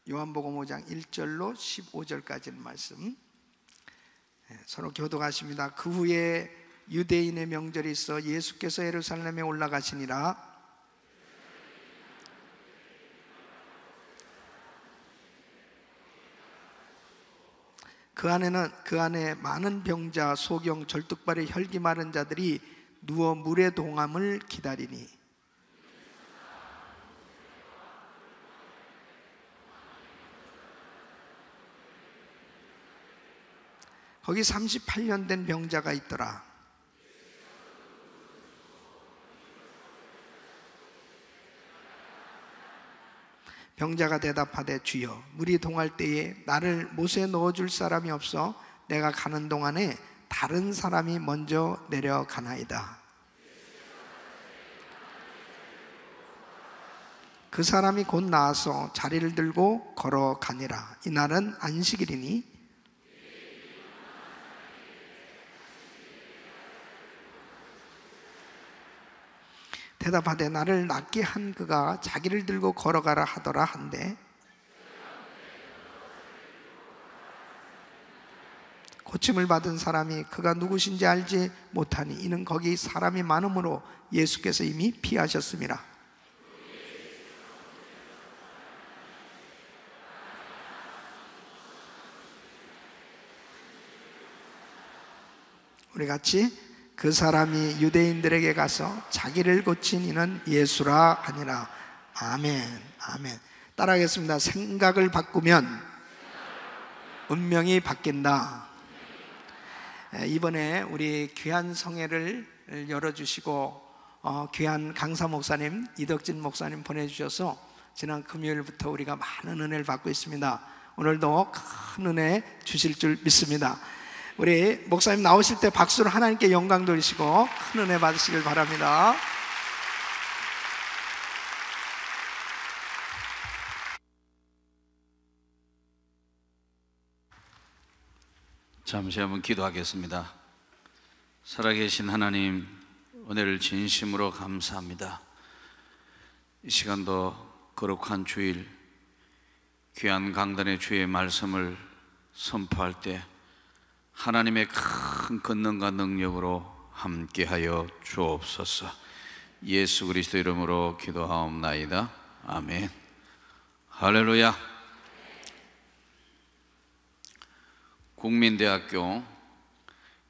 요한복음 5장 1절로 15절까지의 말씀 서로 교독하십니다. 그 후에 유대인의 명절이 있어 예수께서 예루살렘에 올라가시니라. 그 안에 많은 병자, 소경, 절뚝발의 혈기 마른 자들이 누워 물의 동함을 기다리니 거기 38년 된 병자가 있더라. 병자가 대답하되 주여, 물이 동할 때에 나를 못에 넣어줄 사람이 없어 내가 가는 동안에 다른 사람이 먼저 내려가나이다. 그 사람이 곧 나와서 자리를 들고 걸어가니라. 이날은 안식일이니 대답하되 나를 낫게 한 그가 자기를 들고 걸어가라 하더라 한데 고침을 받은 사람이 그가 누구신지 알지 못하니 이는 거기 사람이 많음으로 예수께서 이미 피하셨음이라. 우리 같이 그 사람이 유대인들에게 가서 자기를 고친 이는 예수라 하니라. 아멘, 아멘. 따라하겠습니다. 생각을 바꾸면 운명이 바뀐다. 이번에 우리 귀한 성회를 열어주시고 귀한 강사 목사님, 이덕진 목사님 보내주셔서 지난 금요일부터 우리가 많은 은혜를 받고 있습니다. 오늘도 큰 은혜 주실 줄 믿습니다. 우리 목사님 나오실 때 박수로 하나님께 영광 돌리시고 큰 은혜 받으시길 바랍니다. 잠시 한번 기도하겠습니다. 살아계신 하나님, 은혜를 진심으로 감사합니다. 이 시간도 거룩한 주일, 귀한 강단의 주의 말씀을 선포할 때 하나님의 큰 권능과 능력으로 함께하여 주옵소서. 예수 그리스도 이름으로 기도하옵나이다. 아멘. 할렐루야. 국민대학교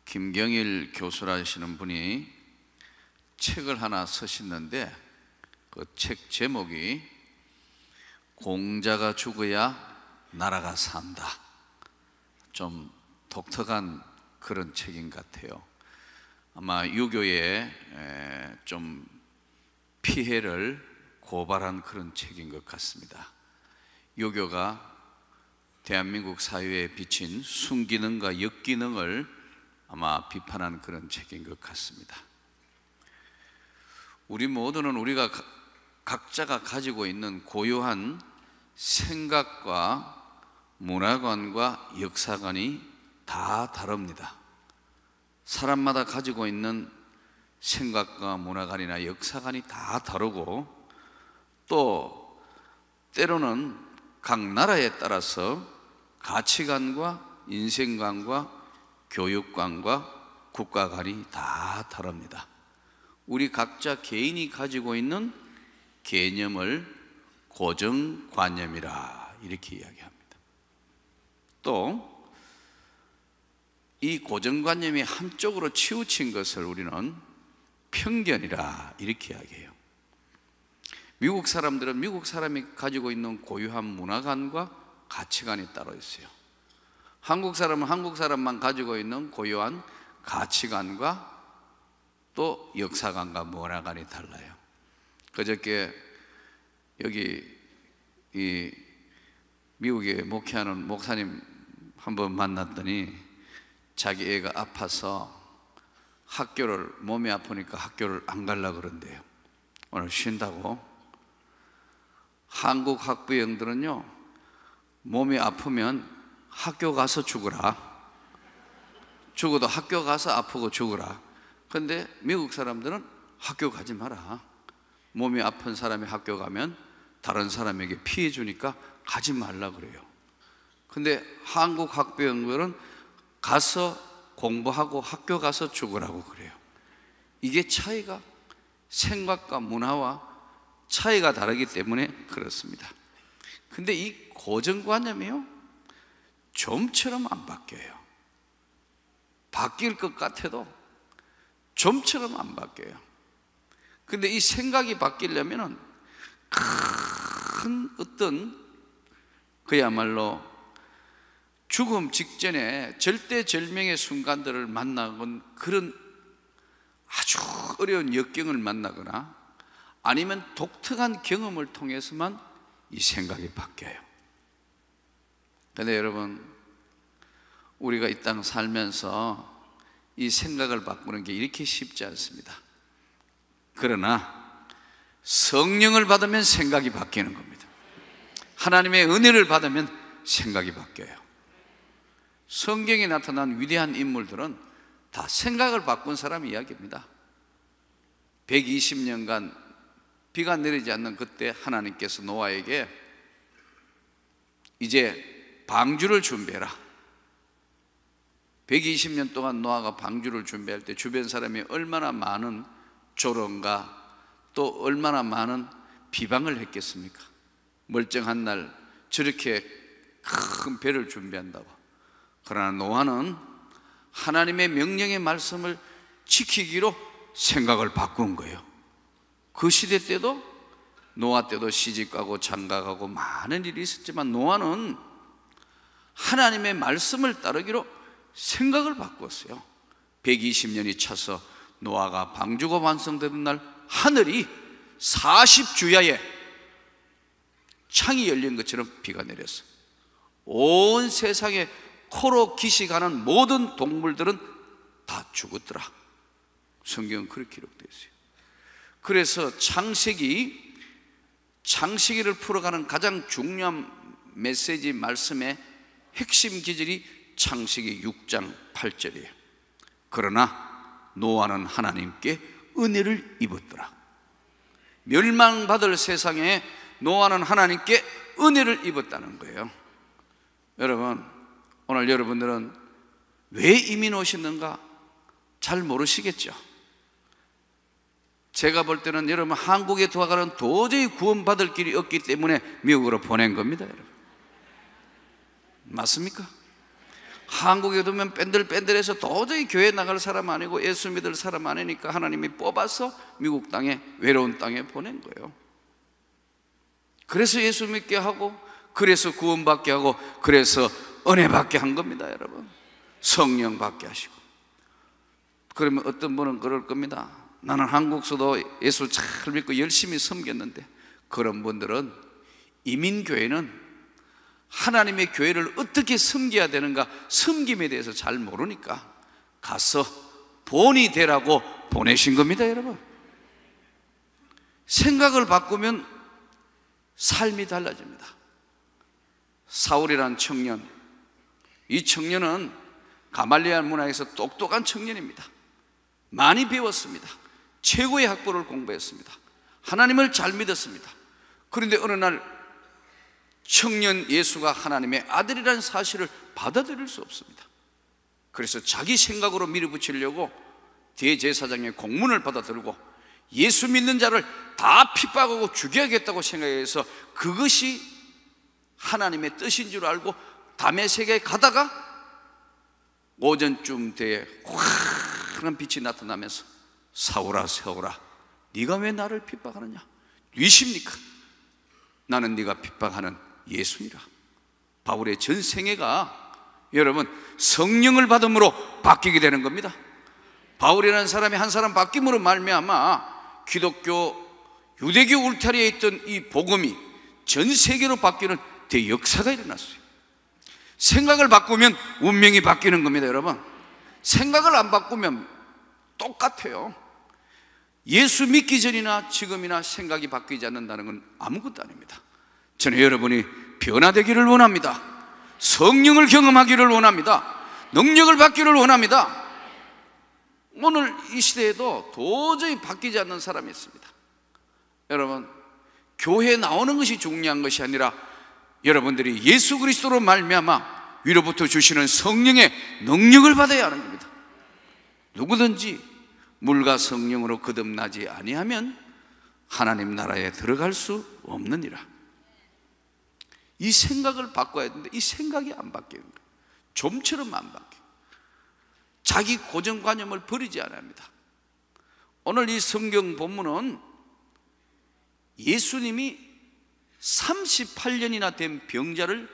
김경일 교수라시는 분이 책을 하나 쓰셨는데 그 책 제목이 공자가 죽어야 나라가 산다. 좀 독특한 그런 책인 것 같아요. 아마 유교에 좀 피해를 고발한 그런 책인 것 같습니다. 유교가 대한민국 사회에 비친 순기능과 역기능을 아마 비판한 그런 책인 것 같습니다. 우리 모두는 우리가 각자가 가지고 있는 고유한 생각과 문화관과 역사관이 다 다릅니다. 사람마다 가지고 있는 생각과 문화관이나 역사관이 다 다르고 또 때로는 각 나라에 따라서 가치관과 인생관과 교육관과 국가관이 다 다릅니다. 우리 각자 개인이 가지고 있는 개념을 고정관념이라 이렇게 이야기합니다. 또 이 고정관념이 한쪽으로 치우친 것을 우리는 편견이라 이렇게 이야기해요. 미국 사람들은 미국 사람이 가지고 있는 고유한 문화관과 가치관이 따로 있어요. 한국 사람은 한국 사람만 가지고 있는 고유한 가치관과 또 역사관과 문화관이 달라요. 그저께 여기 이 미국에 목회하는 목사님 한번 만났더니 자기 애가 아파서 몸이 아프니까 학교를 안 가려고 그런대요. 오늘 쉰다고. 한국 학부형들은요, 몸이 아프면 학교 가서 죽으라. 죽어도 학교 가서 아프고 죽으라. 근데 미국 사람들은 학교 가지 마라. 몸이 아픈 사람이 학교 가면 다른 사람에게 피해 주니까 가지 말라 그래요. 근데 한국 학부형들은 가서 공부하고 학교 가서 죽으라고 그래요. 이게 차이가, 생각과 문화와 차이가 다르기 때문에 그렇습니다. 근데 이 고정관념이요, 좀처럼 안 바뀌어요. 바뀔 것 같아도 좀처럼 안 바뀌어요. 근데 이 생각이 바뀌려면은 큰 어떤 그야말로 죽음 직전에 절대절명의 순간들을 만나건 그런 아주 어려운 역경을 만나거나 아니면 독특한 경험을 통해서만 이 생각이 바뀌어요. 그런데 여러분, 우리가 이 땅 살면서 이 생각을 바꾸는 게 이렇게 쉽지 않습니다. 그러나 성령을 받으면 생각이 바뀌는 겁니다. 하나님의 은혜를 받으면 생각이 바뀌어요. 성경에 나타난 위대한 인물들은 다 생각을 바꾼 사람 이야기입니다. 120년간 비가 내리지 않는 그때 하나님께서 노아에게 이제 방주를 준비해라. 120년 동안 노아가 방주를 준비할 때 주변 사람이 얼마나 많은 조롱과 또 얼마나 많은 비방을 했겠습니까? 멀쩡한 날 저렇게 큰 배를 준비한다고. 그러나 노아는 하나님의 명령의 말씀을 지키기로 생각을 바꾼 거예요. 그 시대 때도, 노아 때도 시집가고 장가가고 많은 일이 있었지만 노아는 하나님의 말씀을 따르기로 생각을 바꿨어요. 120년이 차서 노아가 방주가 완성되는 날 하늘이 40주야에 창이 열린 것처럼 비가 내렸어요. 온 세상에 코로 기식하는 모든 동물들은 다 죽었더라. 성경은 그렇게 기록되어 있어요. 그래서 창세기를 풀어가는 가장 중요한 메시지 말씀의 핵심 기절이 창세기 6장 8절이에요. 그러나 노아는 하나님께 은혜를 입었더라. 멸망받을 세상에 노아는 하나님께 은혜를 입었다는 거예요. 여러분, 오늘 여러분들은 왜 이민 오셨는가 잘 모르시겠죠? 제가 볼 때는 여러분, 한국에 돌아가는 도저히 구원받을 길이 없기 때문에 미국으로 보낸 겁니다, 여러분. 맞습니까? 한국에 두면 뺀들뺀들해서 도저히 교회 나갈 사람 아니고 예수 믿을 사람 아니니까 하나님이 뽑아서 미국 땅에, 외로운 땅에 보낸 거예요. 그래서 예수 믿게 하고, 그래서 구원받게 하고, 그래서 은혜 받게 한 겁니다, 여러분. 성령 받게 하시고. 그러면 어떤 분은 그럴 겁니다. 나는 한국서도 예수 잘 믿고 열심히 섬겼는데, 그런 분들은 이민교회는 하나님의 교회를 어떻게 섬겨야 되는가, 섬김에 대해서 잘 모르니까 가서 본이 되라고 보내신 겁니다, 여러분. 생각을 바꾸면 삶이 달라집니다. 사울이라는 청년, 이 청년은 가말리엘 문화에서 똑똑한 청년입니다. 많이 배웠습니다. 최고의 학부를 공부했습니다. 하나님을 잘 믿었습니다. 그런데 어느 날 청년 예수가 하나님의 아들이라는 사실을 받아들일 수 없습니다. 그래서 자기 생각으로 밀어붙이려고 대제사장의 공문을 받아들고 예수 믿는 자를 다 핍박하고 죽여야겠다고 생각해서 그것이 하나님의 뜻인 줄 알고 다메섹에 가다가 오전쯤 되에 환한 빛이 나타나면서 사울아, 사울아, 네가 왜 나를 핍박하느냐? 누구십니까? 나는 네가 핍박하는 예수니라. 바울의 전 생애가 여러분 성령을 받음으로 바뀌게 되는 겁니다. 바울이라는 사람이 한 사람 바뀜으로 말미암아 기독교, 유대교 울타리에 있던 이 복음이 전 세계로 바뀌는 대역사가 일어났어요. 생각을 바꾸면 운명이 바뀌는 겁니다, 여러분. 생각을 안 바꾸면 똑같아요. 예수 믿기 전이나 지금이나 생각이 바뀌지 않는다는 건 아무것도 아닙니다. 저는 여러분이 변화되기를 원합니다. 성령을 경험하기를 원합니다. 능력을 받기를 원합니다. 오늘 이 시대에도 도저히 바뀌지 않는 사람이 있습니다. 여러분, 교회에 나오는 것이 중요한 것이 아니라 여러분들이 예수 그리스도로 말미암아 위로부터 주시는 성령의 능력을 받아야 하는 겁니다. 누구든지 물과 성령으로 거듭나지 아니하면 하나님 나라에 들어갈 수 없느니라. 이 생각을 바꿔야 되는데 이 생각이 안 바뀌는 거예요. 좀처럼 안 바뀌어요. 자기 고정관념을 버리지 않아야 합니다. 오늘 이 성경 본문은 예수님이 38년이나 된 병자를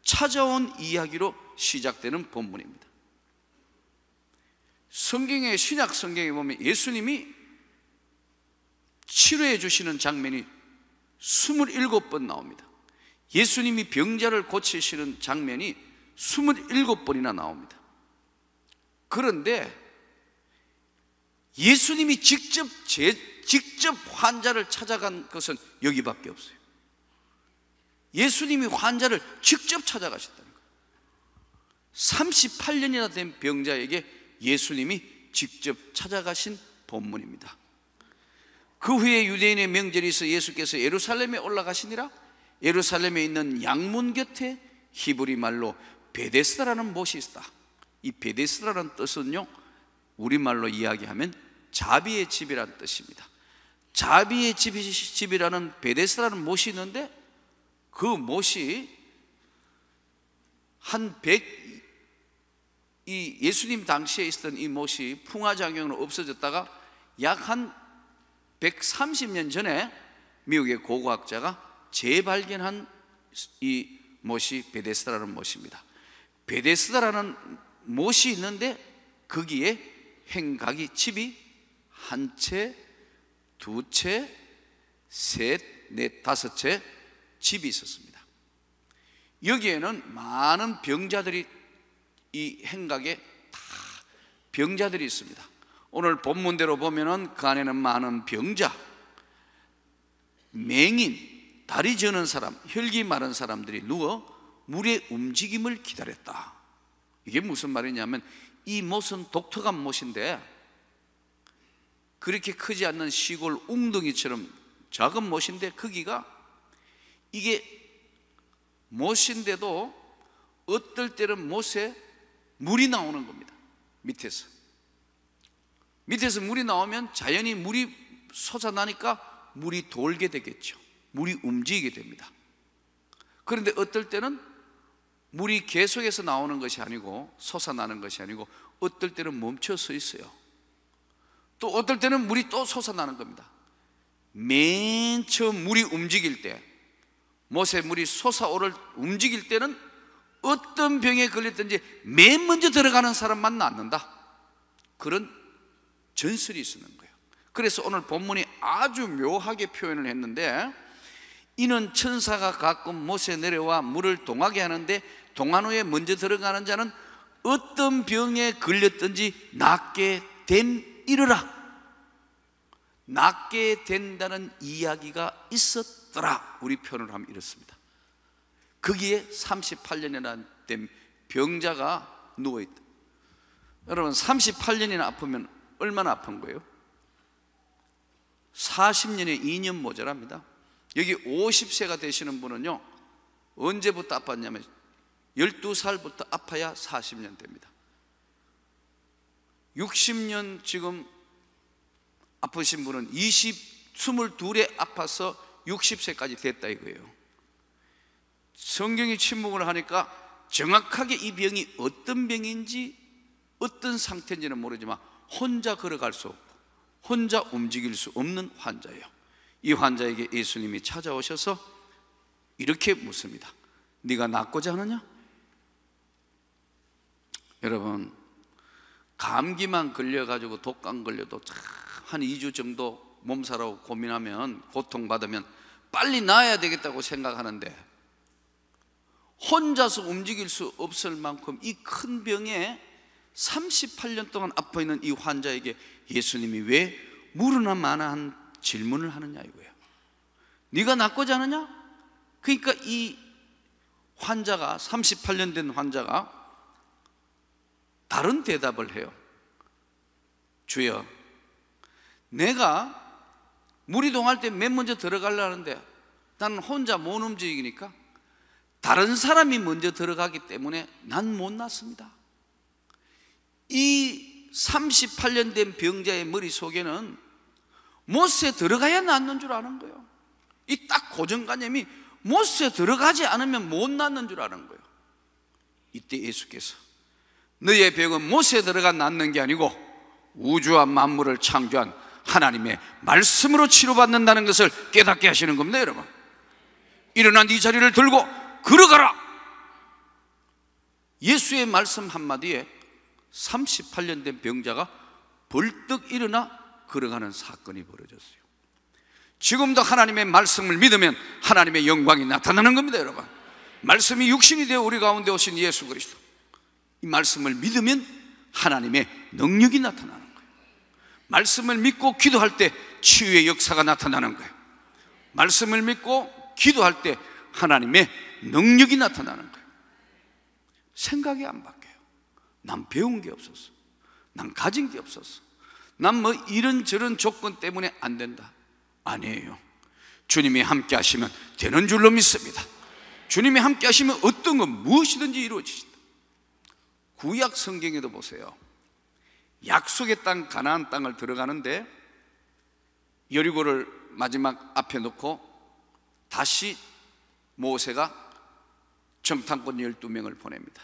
찾아온 이야기로 시작되는 본문입니다. 성경의 신약 성경에 보면 예수님이 치료해 주시는 장면이 27번 나옵니다. 예수님이 병자를 고치시는 장면이 27번이나 나옵니다. 그런데 예수님이 직접 환자를 찾아간 것은 여기밖에 없어요. 예수님이 환자를 직접 찾아가셨다는 거예요. 38년이나 된 병자에게 예수님이 직접 찾아가신 본문입니다. 그 후에 유대인의 명절이 있어 예수께서 예루살렘에 올라가시니라. 예루살렘에 있는 양문 곁에 히브리 말로 베데스다라는 못이 있다. 이 베데스다라는 뜻은요, 우리말로 이야기하면 자비의 집이라는 뜻입니다. 자비의 집이라는 베데스다라는 못이 있는데 그 못이 이 예수님 당시에 있었던 이 못이 풍화작용으로 없어졌다가 약 한 130년 전에 미국의 고고학자가 재발견한 이 못이 베데스다라는 못입니다. 베데스다라는 못이 있는데 거기에 행각이 집이 한 채, 두 채, 셋, 넷, 다섯 채 집이 있었습니다. 여기에는 많은 병자들이 이 행각에 다 병자들이 있습니다. 오늘 본문대로 보면은 그 안에는 많은 병자, 맹인, 다리 저는 사람, 혈기 마른 사람들이 누워 물의 움직임을 기다렸다. 이게 무슨 말이냐면 이 못은 독특한 못인데 그렇게 크지 않는 시골 웅덩이처럼 작은 못인데 크기가 이게 못인데도 어떨 때는 못에 물이 나오는 겁니다. 밑에서 물이 나오면 자연히 물이 솟아나니까 물이 돌게 되겠죠. 물이 움직이게 됩니다. 그런데 어떨 때는 물이 계속해서 나오는 것이 아니고 솟아나는 것이 아니고 어떨 때는 멈춰 서 있어요. 또 어떨 때는 물이 또 솟아나는 겁니다. 맨 처음 물이 움직일 때, 못에 물이 솟아오를 움직일 때는 어떤 병에 걸렸든지 맨 먼저 들어가는 사람만 낫는다, 그런 전설이 있는 거예요. 그래서 오늘 본문이 아주 묘하게 표현을 했는데, 이는 천사가 가끔 못에 내려와 물을 동하게 하는데 동한 후에 먼저 들어가는 자는 어떤 병에 걸렸든지 낫게 됨이르라. 낫게 된다는 이야기가 있었더라. 우리 표현을 하면 이렇습니다. 거기에 38년이나 된 병자가 누워있다. 여러분, 38년이나 아프면 얼마나 아픈 거예요? 40년에 2년 모자랍니다. 여기 50세가 되시는 분은요, 언제부터 아팠냐면 12살부터 아파야 40년 됩니다. 60년 지금 아프신 분은 22에 아파서 60세까지 됐다 이거예요. 성경이 침묵을 하니까 정확하게 이 병이 어떤 병인지 어떤 상태인지는 모르지만 혼자 걸어갈 수 없고 혼자 움직일 수 없는 환자예요. 이 환자에게 예수님이 찾아오셔서 이렇게 묻습니다. 네가 낫고자 하느냐? 여러분, 감기만 걸려가지고 독감 걸려도 한 2주 정도 몸살하고 고민하면, 고통받으면 빨리 나아야 되겠다고 생각하는데 혼자서 움직일 수 없을 만큼 이 큰 병에 38년 동안 아파있는 이 환자에게 예수님이 왜 물으나 마나한 질문을 하느냐 이거예요. 네가 낫고자 하느냐? 그러니까 이 환자가, 38년 된 환자가 다른 대답을 해요. 주여, 내가 물이 동할 때 맨 먼저 들어가려고 하는데 나는 혼자 못 움직이니까 다른 사람이 먼저 들어가기 때문에 난 못 났습니다. 이 38년 된 병자의 머릿속에는 못에 들어가야 낫는 줄 아는 거예요. 이 딱 고정관념이 못에 들어가지 않으면 못 낫는 줄 아는 거예요. 이때 예수께서 너의 병은 못에 들어가 낫는 게 아니고 우주와 만물을 창조한 하나님의 말씀으로 치료받는다는 것을 깨닫게 하시는 겁니다. 여러분, 일어나 네 자리를 들고 걸어가라. 예수의 말씀 한마디에 38년 된 병자가 벌떡 일어나 걸어가는 사건이 벌어졌어요. 지금도 하나님의 말씀을 믿으면 하나님의 영광이 나타나는 겁니다. 여러분, 말씀이 육신이 되어 우리 가운데 오신 예수 그리스도, 이 말씀을 믿으면 하나님의 능력이 나타나는 거예요. 말씀을 믿고 기도할 때 치유의 역사가 나타나는 거예요. 말씀을 믿고 기도할 때 하나님의 능력이 나타나는 거예요. 생각이 안 바뀌어요. 난 배운 게 없었어, 난 가진 게 없었어, 난 뭐 이런저런 조건 때문에 안 된다. 아니에요. 주님이 함께 하시면 되는 줄로 믿습니다. 주님이 함께 하시면 어떤 건 무엇이든지 이루어지신다. 구약 성경에도 보세요. 약속의 땅 가나안 땅을 들어가는데 여리고를 마지막 앞에 놓고 다시 모세가 정탐꾼 12명을 보냅니다.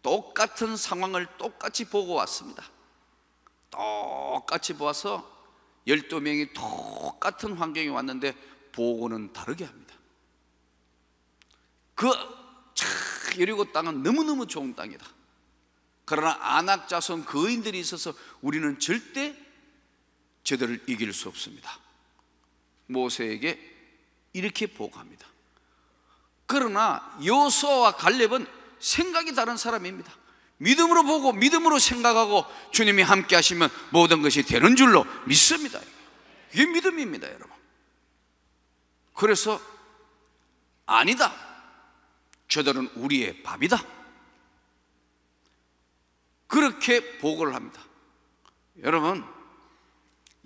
똑같은 상황을 똑같이 보고 왔습니다. 똑같이 보아서 12명이 똑같은 환경에 왔는데 보고는 다르게 합니다. 여리고 땅은 너무너무 좋은 땅이다. 그러나 아낙 자손 거인들이 있어서 우리는 절대 저들을 이길 수 없습니다. 모세에게 이렇게 보고합니다. 그러나 여호수아와 갈렙은 생각이 다른 사람입니다. 믿음으로 보고 믿음으로 생각하고 주님이 함께 하시면 모든 것이 되는 줄로 믿습니다. 이게 믿음입니다, 여러분. 그래서 아니다, 저들은 우리의 밥이다, 그렇게 보고를 합니다. 여러분,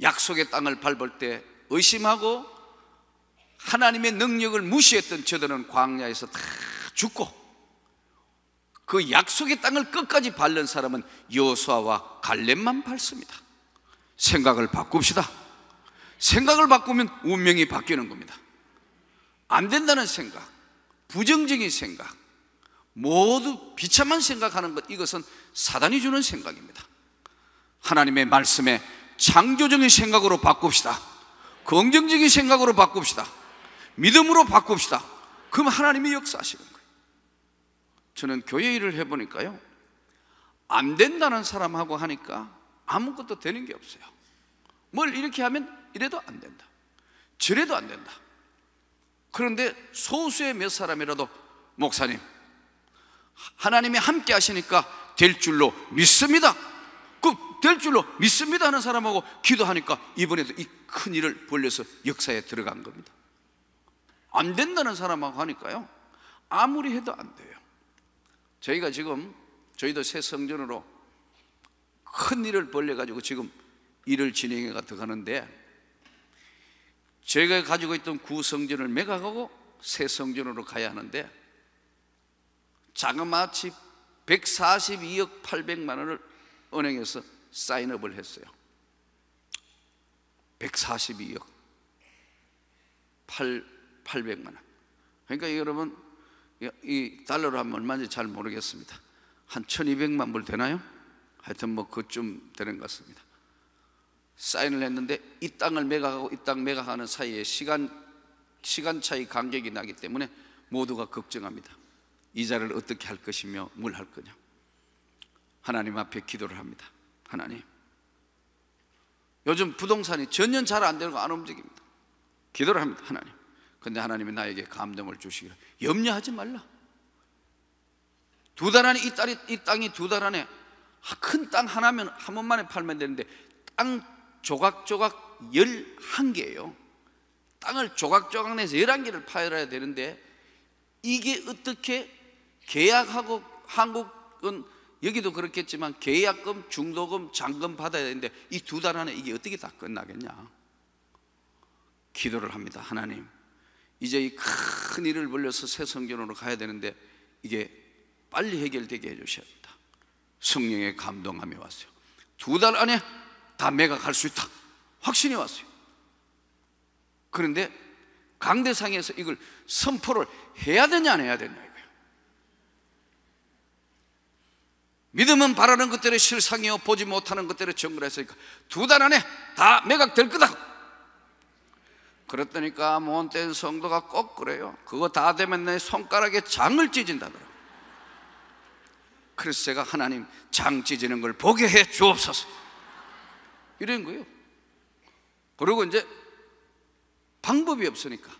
약속의 땅을 밟을 때 의심하고 하나님의 능력을 무시했던 저들은 광야에서 다 죽고, 그 약속의 땅을 끝까지 밟는 사람은 여호수아와 갈렙만 밟습니다. 생각을 바꿉시다. 생각을 바꾸면 운명이 바뀌는 겁니다. 안 된다는 생각, 부정적인 생각, 모두 비참한 생각하는 것, 이것은 사단이 주는 생각입니다. 하나님의 말씀에 창조적인 생각으로 바꿉시다. 긍정적인 생각으로 바꿉시다. 믿음으로 바꿉시다. 그럼 하나님이 역사하시는 거예요. 저는 교회 일을 해보니까요, 안 된다는 사람하고 하니까 아무것도 되는 게 없어요. 뭘 이렇게 하면 이래도 안 된다, 저래도 안 된다. 그런데 소수의 몇 사람이라도 목사님, 하나님이 함께 하시니까 될 줄로 믿습니다, 될 줄로 믿습니다 하는 사람하고 기도하니까 이번에도 이 큰 일을 벌려서 역사에 들어간 겁니다. 안 된다는 사람하고 하니까요, 아무리 해도 안 돼요. 저희가 지금, 저희도 새 성전으로 큰 일을 벌려가지고 지금 일을 진행해 가는데, 저희가 가지고 있던 구성전을 매각하고 새 성전으로 가야 하는데 자그마치 142억 800만 원을 은행에서 사인업을 했어요. 142억 800만 원. 그러니까 여러분, 이 달러로 하면 얼마인지 잘 모르겠습니다. 한 1200만 불 되나요? 하여튼 뭐 그쯤 되는 것 같습니다. 사인을 했는데 이 땅을 매각하고 이 땅 매각하는 사이에 시간 차이 간격이 나기 때문에 모두가 걱정합니다. 이자를 어떻게 할 것이며 뭘 할 거냐. 하나님 앞에 기도를 합니다. 하나님, 요즘 부동산이 전년 잘 안 되고 안 움직입니다. 기도를 합니다. 하나님, 근데 하나님이 나에게 감동을 주시기를 염려하지 말라. 2달 안에 이 땅이 2달 안에 큰 땅 하나면 한 번만에 팔면 되는데 땅 조각조각 11개예요. 땅을 조각조각 내서 11개를 팔아야 되는데 이게 어떻게 계약하고, 한국은 여기도 그렇겠지만 계약금, 중도금, 잔금 받아야 되는데 이 2달 안에 이게 어떻게 다 끝나겠냐. 기도를 합니다. 하나님, 이제 이 큰 일을 벌려서 새 성전으로 가야 되는데 이게 빨리 해결되게 해주셔야 합니다. 성령의 감동함이 왔어요. 2달 안에 다 매각할 수 있다 확신이 왔어요. 그런데 강대상에서 이걸 선포를 해야 되냐 안 해야 되냐 이거예요. 믿음은 바라는 것들의 실상이요 보지 못하는 것들의 정글했으니까 2달 안에 다 매각될 거다. 그랬더니까 못된 성도가 꼭 그래요. 그거 다 되면 내 손가락에 장을 찢은다더라고요. 그래서 제가 하나님 장 찢는 걸 보게 해 주옵소서 이런 거예요. 그리고 이제 방법이 없으니까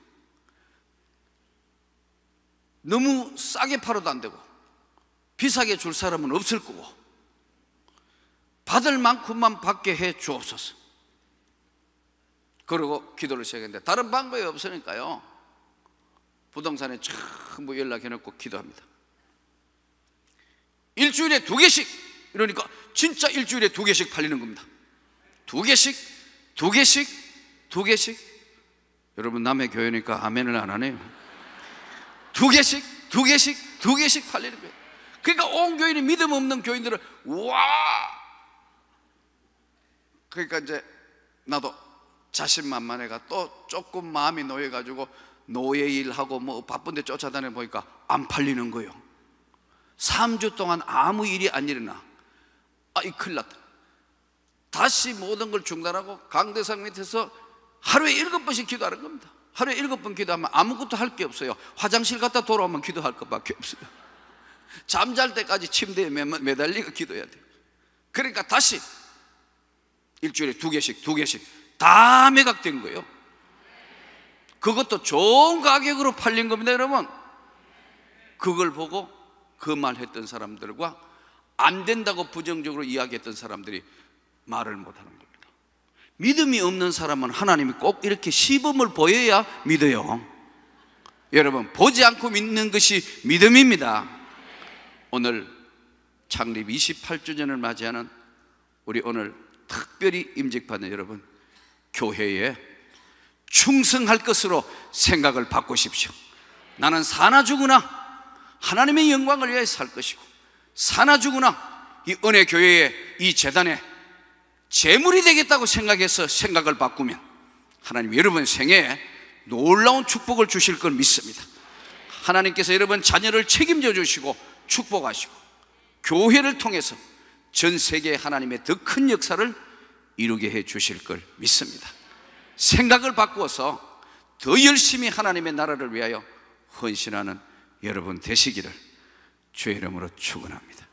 너무 싸게 팔아도 안 되고 비싸게 줄 사람은 없을 거고 받을 만큼만 받게 해 주옵소서. 그리고 기도를 시작했는데 다른 방법이 없으니까요 부동산에 전부 연락해놓고 기도합니다. 일주일에 2개씩 이러니까 진짜 일주일에 2개씩 팔리는 겁니다. 2개씩 2개씩 2개씩. 여러분 남의 교회니까 아멘을 안 하네요. 2개씩 2개씩 2개씩 팔리는 거예요. 그러니까 온 교인이 믿음 없는 교인들은 와. 그러니까 이제 나도 자신만만해가 또 조금 마음이 놓여가지고 노예 일하고 뭐 바쁜데 쫓아다녀 보니까 안 팔리는 거예요. 3주 동안 아무 일이 안 일어나. 이 큰일 났다. 다시 모든 걸 중단하고 강대상 밑에서 하루에 7번씩 기도하는 겁니다. 하루에 7번 기도하면 아무것도 할 게 없어요. 화장실 갔다 돌아오면 기도할 것밖에 없어요. 잠잘 때까지 침대에 매달리고 기도해야 돼요. 그러니까 다시 일주일에 2개씩 2개씩 다 매각된 거예요. 그것도 좋은 가격으로 팔린 겁니다. 여러분 그걸 보고 그 말 했던 사람들과 안 된다고 부정적으로 이야기했던 사람들이 말을 못하는 겁니다. 믿음이 없는 사람은 하나님이 꼭 이렇게 시범을 보여야 믿어요. 여러분 보지 않고 믿는 것이 믿음입니다. 오늘 창립 28주년을 맞이하는 우리 오늘 특별히 임직받는 여러분, 교회에 충성할 것으로 생각을 바꾸십시오. 나는 사나 죽으나 하나님의 영광을 위해 살 것이고, 사나 죽으나 이 은혜 교회에 이 재단에 재물이 되겠다고 생각해서 생각을 바꾸면 하나님 여러분 생애에 놀라운 축복을 주실 걸 믿습니다. 하나님께서 여러분 자녀를 책임져 주시고 축복하시고 교회를 통해서 전 세계에 하나님의 더 큰 역사를 이루게 해 주실 걸 믿습니다. 생각을 바꾸어서 더 열심히 하나님의 나라를 위하여 헌신하는 여러분 되시기를 주의 이름으로 축원합니다.